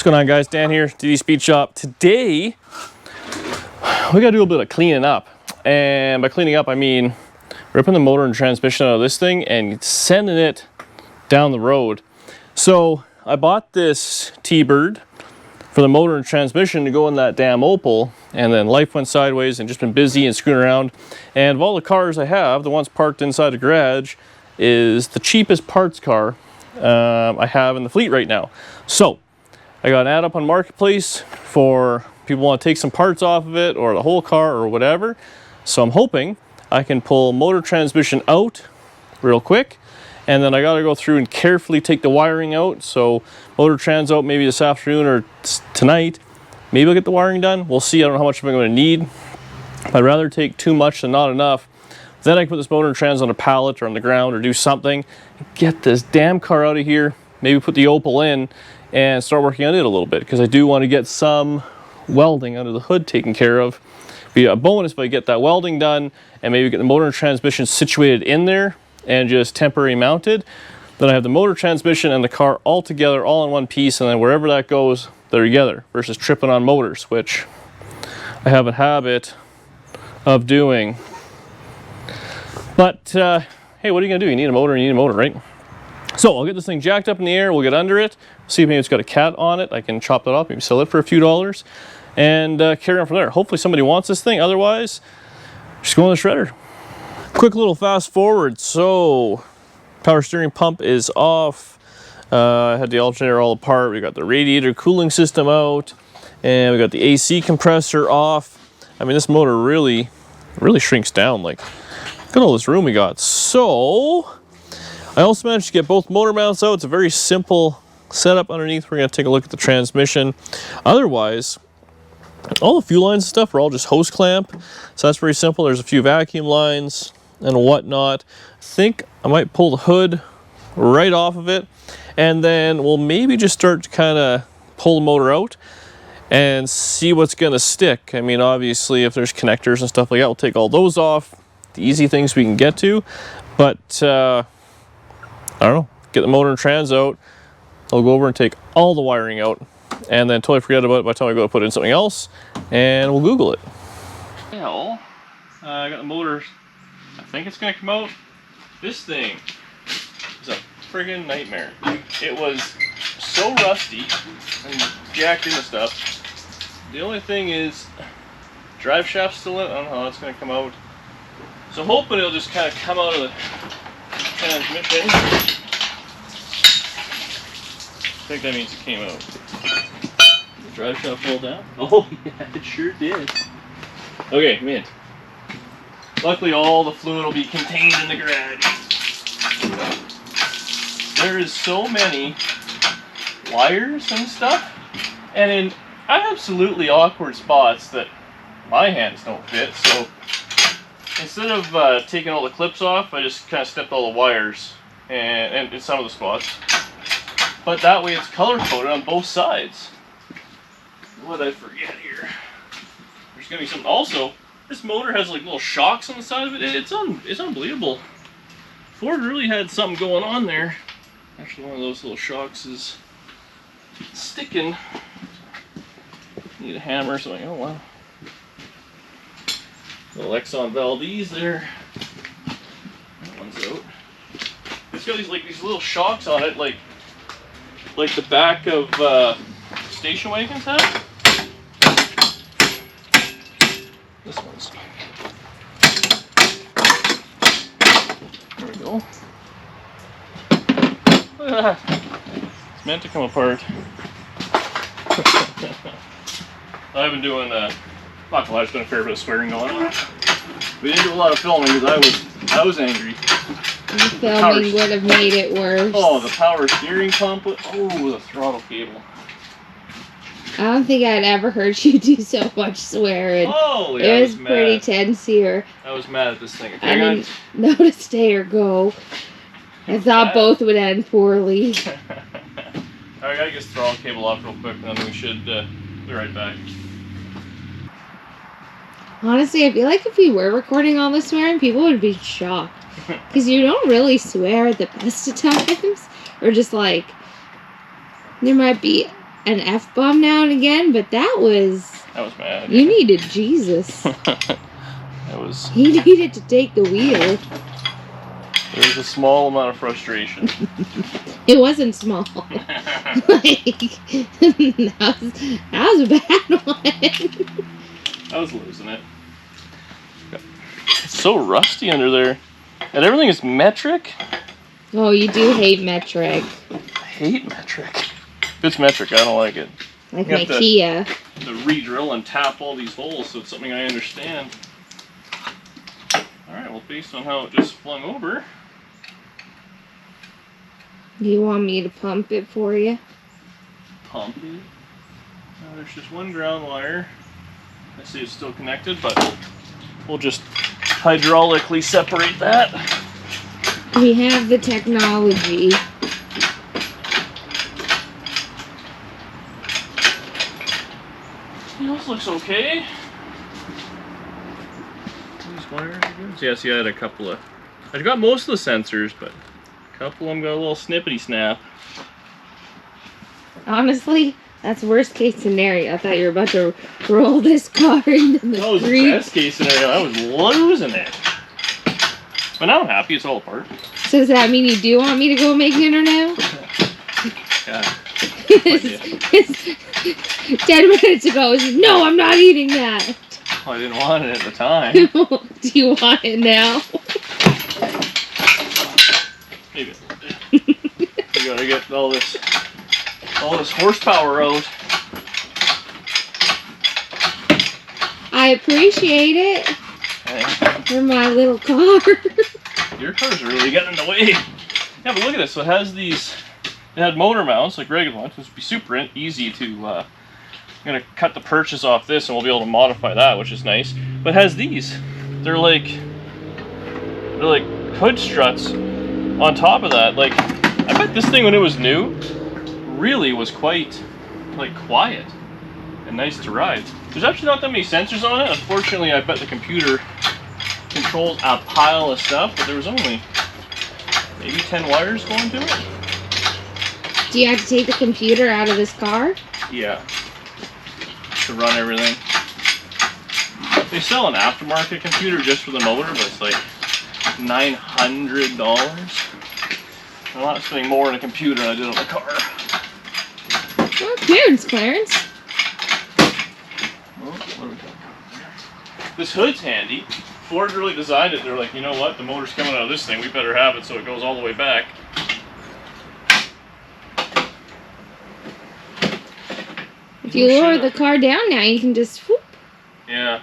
What's going on, guys? Dan here, DD Speed Shop. Today, we gotta do a bit of cleaning up. And by cleaning up, I mean ripping the motor and transmission out of this thing and sending it down the road. So I bought this T-Bird for the motor and transmission to go in that damn Opel, and then life went sideways and just been busy and screwing around. And of all the cars I have, the ones parked inside the garage is the cheapest parts car I have in the fleet right now. So I got an ad up on Marketplace for people who want to take some parts off of it or the whole car or whatever. So I'm hoping I can pull motor transmission out real quick, and then I got to go through and carefully take the wiring out. So motor trans out maybe this afternoon or tonight. Maybe I'll get the wiring done. We'll see. I don't know how much I'm going to need. I'd rather take too much than not enough. Then I can put this motor and trans on a pallet or on the ground or do something. Get this damn car out of here. Maybe put the Opel in and start working on it a little bit, because I do want to get some welding under the hood taken care of. Be a bonus if I get that welding done and maybe get the motor and transmission situated in there and just temporary mounted. Then I have the motor, transmission, and the car all together, all in one piece, and then wherever that goes, they're together, versus tripping on motors, which I have a habit of doing. But hey, what are you gonna do? You need a motor, right? So I'll get this thing jacked up in the air, we'll get under it, see if maybe it's got a cat on it. I can chop that up, maybe sell it for a few dollars, and carry on from there. Hopefully somebody wants this thing, otherwise, just go on the shredder. Quick little fast forward. So, power steering pump is off. I had the alternator all apart. We got the radiator cooling system out, and we got the AC compressor off. I mean, this motor really shrinks down. Like, look at all this room we got. So, I also managed to get both motor mounts out. It's a very simple setup underneath. We're going to take a look at the transmission. Otherwise, all the fuel lines and stuff are all just hose clamp. So that's very simple. There's a few vacuum lines and whatnot. I think I might pull the hood right off of it, and then we'll maybe just start to kind of pull the motor out and see what's going to stick. I mean, obviously, if there's connectors and stuff like that, we'll take all those off. The easy things we can get to. But I don't know, get the motor and trans out. I'll go over and take all the wiring out, and then totally forget about it by the time I go to put in something else, and we'll Google it. Well, I got the motor. I think it's gonna come out. This thing is a friggin' nightmare. It was so rusty and jacked into stuff. The only thing is, drive shaft's still in. I don't know how it's gonna come out. So I'm hoping it'll just kind of come out of the transmission. I think that means it came out. Did the drive shaft fall down? Oh yeah, it sure did. Okay, mint. Luckily all the fluid will be contained in the garage. There is so many wires and stuff, and in absolutely awkward spots that my hands don't fit, so instead of taking all the clips off, I just kind of snipped all the wires and in some of the spots. But that way it's color coded on both sides. What did I forget here? There's gonna be some. Also, this motor has like little shocks on the side of it. It's unbelievable. Ford really had something going on there. Actually, one of those little shocks is sticking. Need a hammer or something. Oh wow. Little Exxon Valdez there. That one's out. It's got these little shocks on it, like the back of station wagons have. This one's. There we go. Look at that. It's meant to come apart. I've been doing not gonna lie, there's been a fair bit of swearing going on. We didn't do a lot of filming because I was angry. The filming would have made it worse. Oh, the power steering pump. Oh, the throttle cable. I don't think I'd ever heard you do so much swearing. Oh, yeah, it was pretty tense here. I was mad at this thing. Okay, I didn't know to stay or go. I thought both would end poorly. I gotta get the throttle cable off real quick, and then we should be right back. Honestly, I feel like if we were recording all the swearing, people would be shocked. Because you don't really swear at the best of times. Or just like, there might be an F-bomb now and again, but that was bad. You needed Jesus. That was. He needed to take the wheel. There was a small amount of frustration. It wasn't small. Like, that was a bad one. I was losing it. It's so rusty under there. And everything is metric? Oh, you do hate metric. I hate metric. If it's metric, I don't like it. Like my Kia. To re-drill and tap all these holes, so it's something I understand. Alright, well, based on how it just flung over. Do you want me to pump it for you? Pump it? There's just one ground wire. I see it's still connected, but we'll just hydraulically separate that. We have the technology. This looks okay. These wires are good. Yeah, see, I had a couple of. I got most of the sensors, but a couple of them got a little snippety snap. Honestly, that's worst case scenario. I thought you were about to roll this car into the That was street. the best case scenario. I was losing it. But now I'm happy it's all apart. So does that mean you do want me to go make dinner now? Yeah. 10 minutes ago, it was, no, I'm not eating that. Well, I didn't want it at the time. Do you want it now? Maybe. We gotta get all this horsepower out. I appreciate it. Okay. For my little car. Your car's really getting in the way. Yeah, but look at this. So it has these. It had motor mounts like regular ones, which would be super easy to. I'm gonna cut the purchase off this, and we'll be able to modify that, which is nice. But it has these. They're like hood struts on top of that. Like, I bet this thing when it was new really was quite like quiet and nice to ride. There's actually not that many sensors on it. Unfortunately, I bet the computer controls a pile of stuff, but there was only maybe 10 wires going to it. Do you have to take the computer out of this car? Yeah. To run everything. They sell an aftermarket computer just for the motor, but it's like $900. I'm not spending more on a computer than I did on the car. Well, Clarence. Oh, what are we talking about? This hood's handy. Ford really designed it. They're like, you know what? The motor's coming out of this thing. We better have it so it goes all the way back. If you lower the car down now, you can just whoop. Yeah.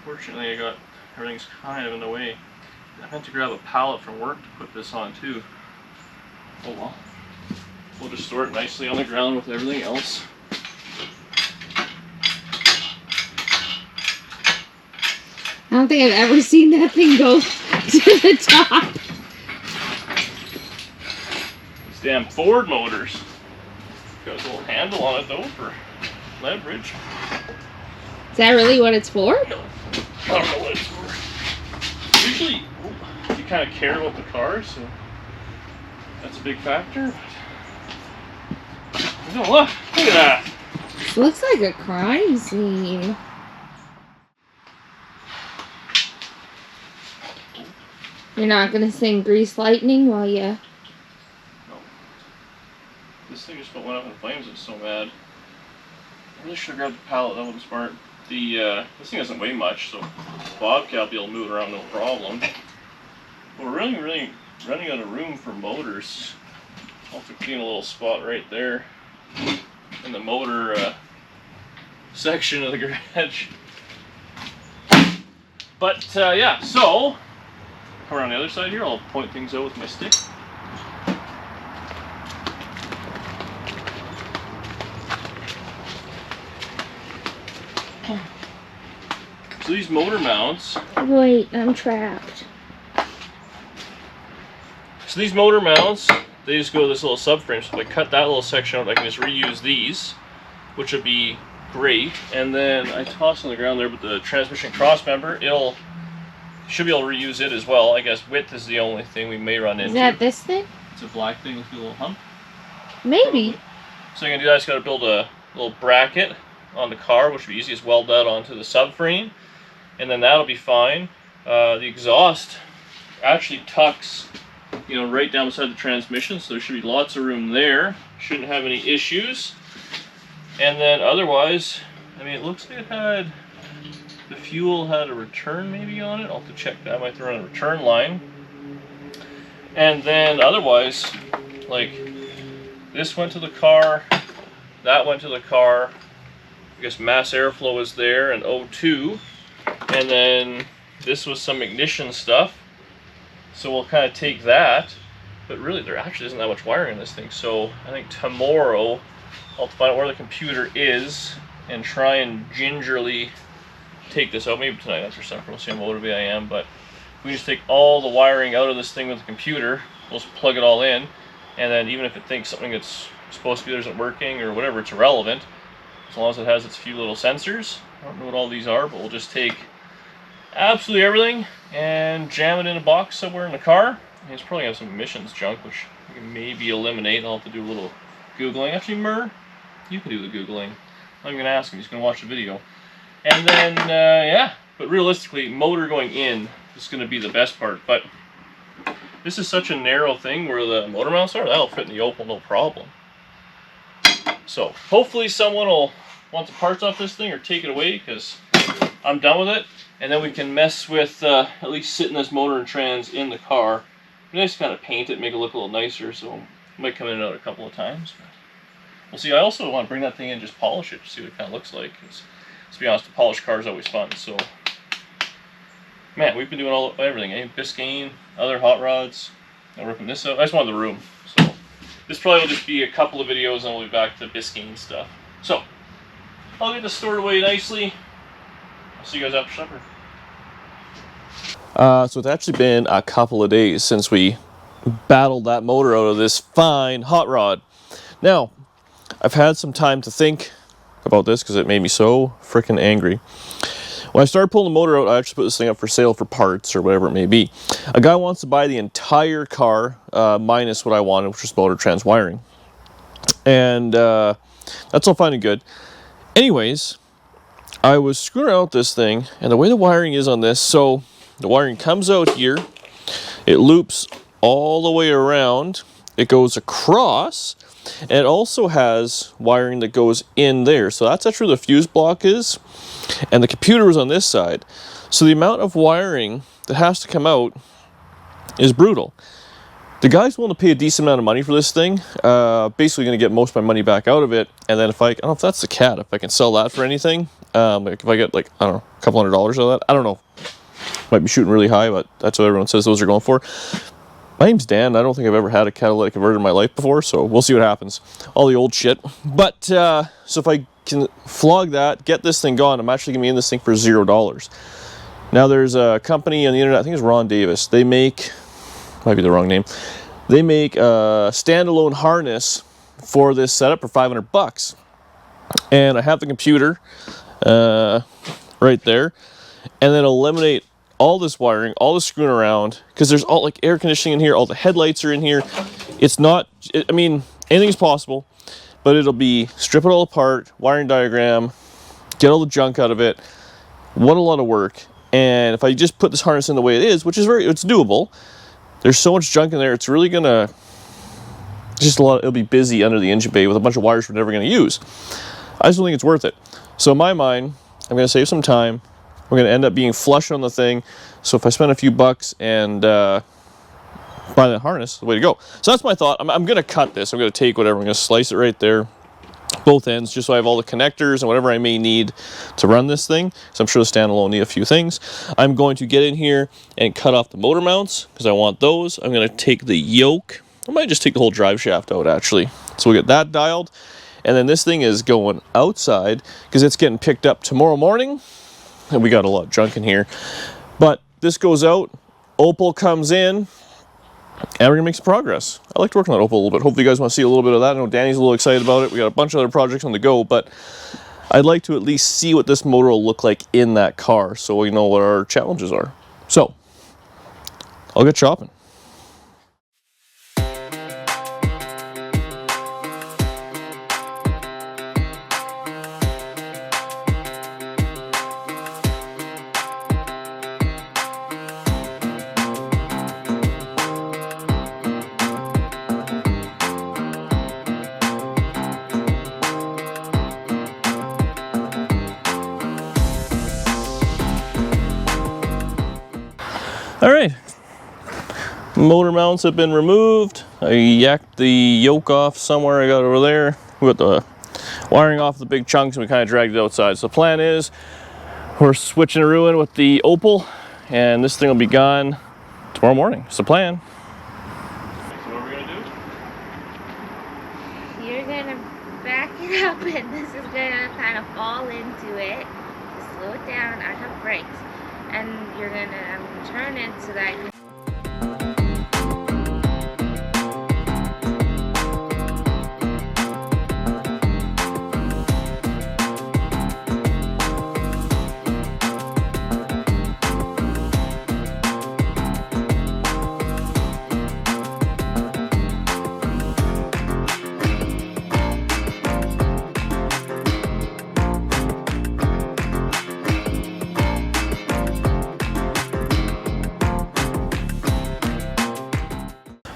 Fortunately, everything's kind of in the way. I had to grab a pallet from work to put this on too. Oh well. We'll just store it nicely on the ground with everything else. I don't think I've ever seen that thing go to the top. These damn Ford motors. Got a little handle on it though for leverage. Is that really what it's for? No. I don't know what it's for. Usually, you kind of care about the car, so that's a big factor. Oh, look at that. This looks like a crime scene. You're not gonna sing Grease Lightning while you... No. This thing just went up in flames. It's so mad. I really should have grabbed the pallet. That would have been smart. This thing doesn't weigh much, so Bobcat will be able to move it around no problem. But we're really running out of room for motors. I'll have to clean a little spot right there in the motor section of the garage. But yeah, so come around the other side here. I'll point things out with my stick. So these motor mounts. Wait, I'm trapped. So these motor mounts, they just go to this little subframe. So if I cut that little section out, I can just reuse these, which would be great. And then I toss on the ground there with the transmission cross member. Should be able to reuse it as well. I guess width is the only thing we may run into. Is that this thing? It's a black thing with a little hump. Maybe. Probably. So you're gonna do that, I just gotta build a little bracket on the car, which would be easy, just weld that onto the subframe, and then that'll be fine. The exhaust actually tucks, you know, right down beside the transmission, so there should be lots of room there. Shouldn't have any issues. And then otherwise, I mean, it looks like it had, the fuel had a return maybe on it. I'll have to check that. I might throw in a return line. And then otherwise, like, this went to the car, that went to the car. I guess mass airflow is there and O2. And then this was some ignition stuff. So we'll kind of take that. But really, there actually isn't that much wiring in this thing. So I think tomorrow I'll find out where the computer is and try and gingerly take this out. Maybe tonight after supper, we'll see how motivated I am. But if we just take all the wiring out of this thing with the computer, we'll just plug it all in. And then even if it thinks something that's supposed to be there isn't working or whatever, it's irrelevant. As long as it has its few little sensors. I don't know what all these are, but we'll just take absolutely everything and jam it in a box somewhere in the car. And it's probably have some emissions junk, which we can maybe eliminate. I'll have to do a little Googling. Actually, Mur, you can do the Googling. I'm going to ask him. He's going to watch the video. And then, yeah. But realistically, motor going in is going to be the best part. But this is such a narrow thing where the motor mounts are. That'll fit in the Opel, no problem. So hopefully someone will want the parts off this thing or take it away, because I'm done with it. And then we can mess with at least sitting this motor and trans in the car. It'd be nice to kind of paint it, make it look a little nicer. So I might come in and out a couple of times. But we'll see. I also want to bring that thing in and just polish it to see what it kind of looks like. Because, to be honest, the polished car is always fun. So, man, we've been doing everything. Biscayne, other hot rods. I'm ripping this out. I just wanted the room. So this probably will just be a couple of videos and we'll be back to Biscayne stuff. So I'll get this stored away nicely. I'll see you guys after supper. So it's actually been a couple of days since we battled that motor out of this fine hot rod. Now, I've had some time to think about this because it made me so freaking angry. When I started pulling the motor out, I actually put this thing up for sale for parts or whatever it may be. A guy wants to buy the entire car minus what I wanted, which was motor trans wiring. And that's all fine and good. Anyways, I was screwing around with this thing, and the way the wiring is on this, so the wiring comes out here, it loops all the way around, it goes across, and it also has wiring that goes in there. So that's actually where the fuse block is, and the computer was on this side. So the amount of wiring that has to come out is brutal. The guy's willing to pay a decent amount of money for this thing. Basically going to get most of my money back out of it. And then if I don't know if that's the cat, if I can sell that for anything, like if I get like, I don't know, a couple $100 out of that, I don't know. Might be shooting really high, but that's what everyone says those are going for. My name's Dan. I don't think I've ever had a catalytic converter in my life before, so we'll see what happens. All the old shit. But, so if I can flog that, get this thing gone, I'm actually going to be in this thing for $0. Now there's a company on the internet, I think it's Ron Davis. They make, might be the wrong name, they make a standalone harness for this setup for $500. And I have the computer right there, and then eliminate all this wiring, all the screwing around, because there's all like air conditioning in here, all the headlights are in here. It's not, I mean, anything's possible, but it'll be strip it all apart, wiring diagram, get all the junk out of it. What a lot of work. And if I just put this harness in the way it is, which is it's doable, there's so much junk in there, it's really gonna, just a lot, it'll be busy under the engine bay with a bunch of wires we're never gonna use. I just don't think it's worth it. So in my mind, I'm gonna save some time. We're going to end up being flush on the thing. So if I spend a few bucks and buy that harness, the way to go. So that's my thought. I'm going to cut this. I'm going to take whatever. I'm going to slice it right there, both ends, just so I have all the connectors and whatever I may need to run this thing. So I'm sure the standalone will need a few things. I'm going to get in here and cut off the motor mounts because I want those. I'm going to take the yoke. I might just take the whole drive shaft out, actually. So we'll get that dialed. And then this thing is going outside because it's getting picked up tomorrow morning. And we got a lot of junk in here, but this goes out, Opel comes in, and we're gonna make some progress. I like to work on that Opel a little bit. Hopefully you guys want to see a little bit of that. I know Danny's a little excited about it. We got a bunch of other projects on the go, but I'd like to at least see what this motor will look like in that car so we know what our challenges are. So, I'll get shopping. All right, motor mounts have been removed. I yacked the yoke off somewhere I got over there. We got the wiring off the big chunks and we kind of dragged it outside. So the plan is we're switching a ruin with the Opel and this thing will be gone tomorrow morning. It's the plan. So what are we gonna do? You're gonna back it up and this is gonna kind of fall into it. Slow it down, I have brakes. And you're gonna turn it so that I can.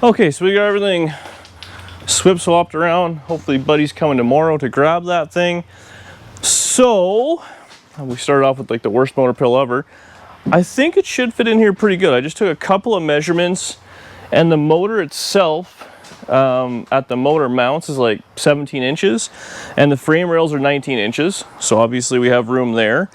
Okay, so we got everything swapped around. Hopefully Buddy's coming tomorrow to grab that thing. So we started off with like the worst motor pill ever. I think it should fit in here pretty good. I just took a couple of measurements and the motor itself at the motor mounts is like 17 inches and the frame rails are 19 inches. So obviously we have room there.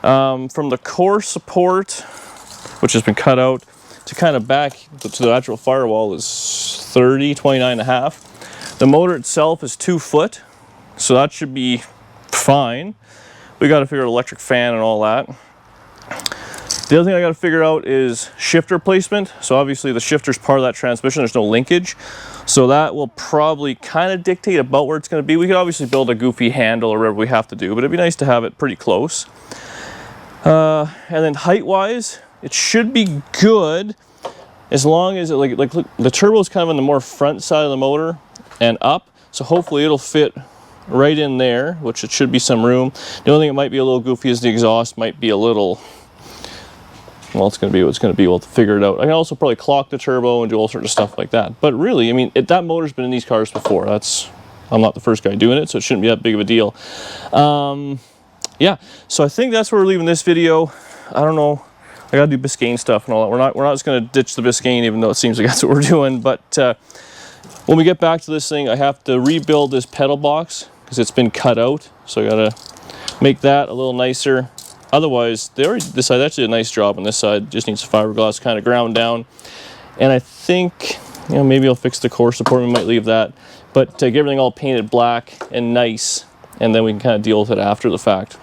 From the core support, which has been cut out, to kind of back to the actual firewall is 29 and a half. The motor itself is 2 foot, so that should be fine. We got to figure out electric fan and all that. The other thing I got to figure out is shifter placement. So obviously the shifter's part of that transmission, there's no linkage. So that will probably kind of dictate about where it's going to be. We could obviously build a goofy handle or whatever we have to do, but it'd be nice to have it pretty close. And then height-wise, it should be good as long as it like the turbo is kind of on the more front side of the motor and up, so hopefully it'll fit right in there, which it should be some room. The only thing that might be a little goofy is the exhaust might be a little, well, it's going to be what it's going to be. We'll figure it out. I can also probably clock the turbo and do all sorts of stuff like that. But really, I mean, that motor's been in these cars before. I'm not the first guy doing it, so it shouldn't be that big of a deal. Yeah, so I think that's where we're leaving this video. I don't know. I gotta do Biscayne stuff and all that. We're not just gonna ditch the Biscayne, even though it seems like that's what we're doing. But when we get back to this thing, I have to rebuild this pedal box because it's been cut out. So I gotta make that a little nicer. Otherwise, this side actually did a nice job on this side. Just needs fiberglass kind of ground down. And I think, you know, maybe I'll fix the core support. We might leave that, but get everything all painted black and nice, and then we can kind of deal with it after the fact.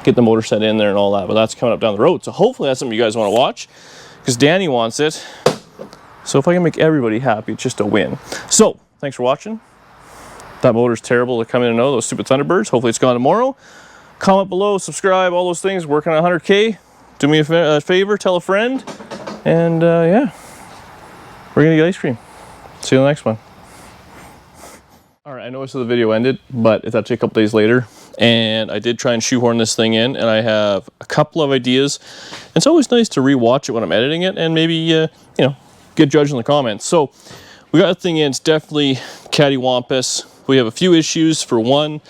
Get the motor set in there and all that, but that's coming up down the road. So hopefully that's something you guys want to watch because Danny wants it. So if I can make everybody happy, it's just a win. So thanks for watching. That motor's terrible to come in and know, those stupid Thunderbirds. Hopefully it's gone tomorrow. Comment below, subscribe, all those things. Working on 100K. Do me a favor, tell a friend. And yeah, we're gonna get ice cream. See you in the next one. All right, I noticed the video ended, but it's actually a couple days later. And I did try and shoehorn this thing in, and I have a couple of ideas. It's always nice to re-watch it when I'm editing it, and maybe, you know, get judged in the comments. So we got the thing in. It's definitely cattywampus. We have a few issues. For one,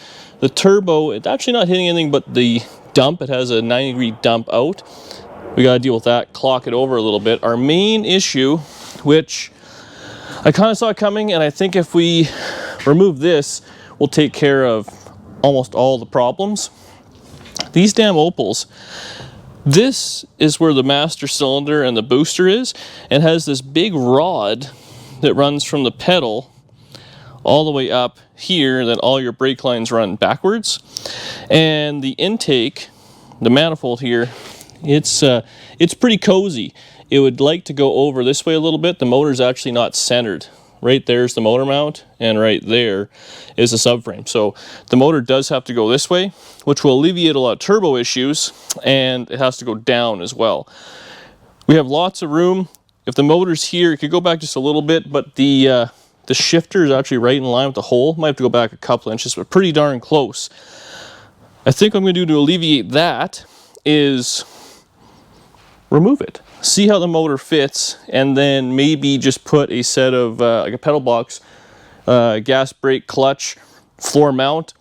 the turbo, it's actually not hitting anything but the dump. It has a 90-degree dump out. We got to deal with that, clock it over a little bit. Our main issue, which I kind of saw it coming, and I think if we remove this, we'll take care of almost all the problems. These damn Opels, this is where the master cylinder and the booster is, and has this big rod that runs from the pedal all the way up here, and then all your brake lines run backwards. And the intake, the manifold here, it's pretty cozy. It would like to go over this way a little bit. The motor's actually not centered. Right there's the motor mount, and right there is the subframe. So the motor does have to go this way, which will alleviate a lot of turbo issues, and it has to go down as well. We have lots of room. If the motor's here, it could go back just a little bit, but the shifter is actually right in line with the hole. Might have to go back a couple inches, but pretty darn close. I think what I'm going to do to alleviate that is remove it. See how the motor fits, and then maybe just put a set of like a pedal box, gas, brake, clutch, floor mount,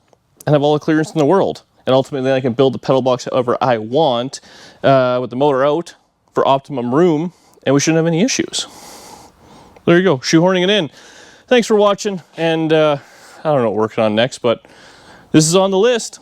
and have all the clearance in the world. And ultimately I can build the pedal box however I want with the motor out for optimum room and we shouldn't have any issues. There you go, shoehorning it in. Thanks for watching, and I don't know what we're working on next, but this is on the list.